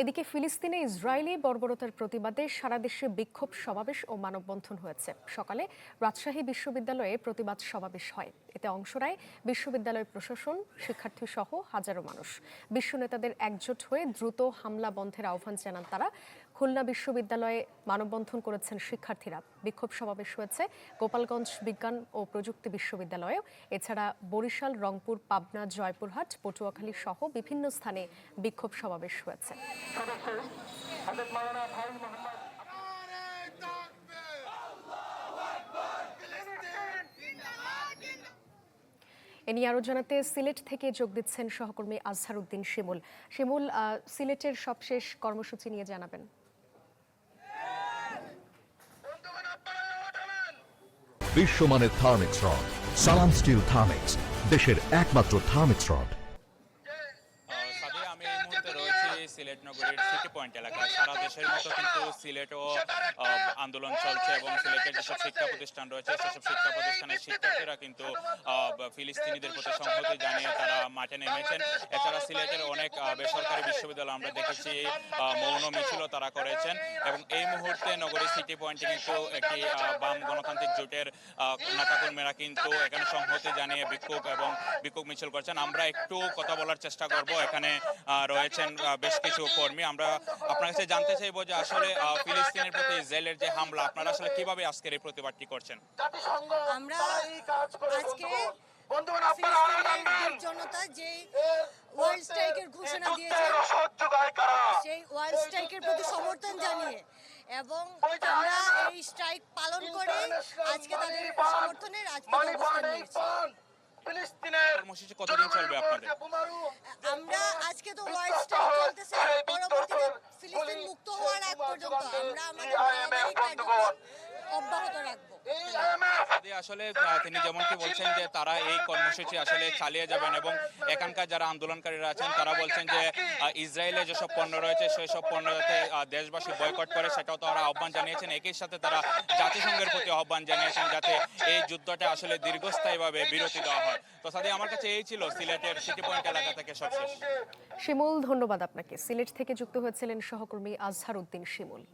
এদিকে ফিলিস্তিনে ইসরায়েলি বর্বরতার প্রতিবাদে সারা দেশে বিক্ষোভ সমাবেশ ও মানববন্ধন হয়েছে। সকালে রাজশাহী বিশ্ববিদ্যালয়ে প্রতিবাদ সমাবেশ হয়। এতে অংশ নেয় বিশ্ববিদ্যালয় প্রশাসন, শিক্ষার্থী সহ হাজারো মানুষ। বিশ্ব নেতাদের একজোট হয়ে দ্রুত হামলা বন্ধের আহ্বান জানান তারা। খুলনা বিশ্ববিদ্যালয়ে মানববন্ধন করেছেন শিক্ষার্থীরা। বিক্ষোভ সমাবেশ হয়েছে গোপালগঞ্জ বিজ্ঞান ও প্রযুক্তি বিশ্ববিদ্যালয়ে। এছাড়া বরিশাল, রংপুর, পাবনা, জয়পুরহাট, পটুয়াখালী সহ বিভিন্ন স্থানে বিক্ষোভ সমাবেশ হয়েছে। এ নিয়ে আরো জানাতে সিলেট থেকে যোগ দিচ্ছেন সহকর্মী আজহার উদ্দিন শিমুল। শিমুল, সিলেটের সবশেষ কর্মসূচি নিয়ে জানাবেন। বিশ্বমানের থার্মিক্স রড, সালাম স্টিল থার্মিক্স, দেশের একমাত্র থার্মিক্স রড। আমি এই মুহূর্তে রয়েছি সিলেট নগরীর সিটি পয়েন্ট এলাকায়। সারা দেশের মতো কিন্তু সিলেটও আন্দোলন চলছে এবং সিলেটের যেসব শিক্ষা প্রতিষ্ঠান রয়েছে সেসব শিক্ষা প্রতিষ্ঠানের শিক্ষার্থীরা কিন্তু ফিলিস্তিনিদের প্রতি সংহতি জানিয়ে তারা মাঠে নেমেছেন। এছাড়া সিলেটের অনেক বেসরকারি বিশ্ববিদ্যালয় আমরা দেখেছি মৌন মিছিলও তারা করেছেন এবং এই মুহূর্তে নগরীর সিটি পয়েন্টে কিন্তু একটি বাম গণতান্ত্রিক জোটের নেতাকর্মীরা কিন্তু এখানে সংহতি জানিয়ে বিক্ষোভ মিছিল করছেন। আমরা একটু কথা বলার চেষ্টা করব। এখানে রয়েছেন বেশ কিছু কর্মী। আমরা আপনার কাছে জানতে চাইবো যে আসলে ফিলিস্তিনের প্রতি ইসরায়েলের যে হামলা, আপনারা আসলে কিভাবে আজকের এই প্রতিবাদটি করছেন? আমরা আজকে ফিলিস্তিনের জনতা যে ওয়ার্ল্ড স্ট্রাইকের ঘোষণা দিয়েছে সেই ওয়ার্ল্ড স্ট্রাইকের প্রতি সমর্থন জানিয়ে এবং আমরা এই স্ট্রাইক পালন করে আজকে তাদের সমর্থনে রাজপথে অবস্থান নিয়েছি। কর্মসূচি কতদিন চলবে আপনাদের? আমরা আজকে তো ওয়ার্ল্ড স্ট্রাইক চলতেছে, পরবর্তীতে ফিলিস্তিন মুক্ত হওয়ার আগ পর্যন্ত আমরা আমাদের ধারাবাহিক কার্যক্রম অব্যাহত রাখবো। আসলে তিনি যেমনটি বলছেন যে তারা এই কর্মসূচি আসলে চালিয়ে যাবেন এবং এখানকার যারা আন্দোলনকারীরা আছেন তারা বলছেন যে ইসরায়েলে যেসব পণ্য রয়েছে সেসব পণ্য যাতে দেশবাসী বয়কট করে সেটাও তারা আহ্বান জানিয়েছেন। একই সাথে তারা জাতিসংঘের প্রতি আহ্বান জানিয়েছেন যাতে এই যুদ্ধটা আসলে দীর্ঘস্থায়ীভাবে বিরতি দেওয়া হয়। তো সাদি, আমার কাছে এই ছিল সিলেটের সিটি পয়েন্ট এলাকা থেকে সবশেষ। শিমুল, ধন্যবাদ আপনাকে। সিলেট থেকে যুক্ত হয়েছিলেন সহকর্মী আজহার উদ্দিন শিমুল।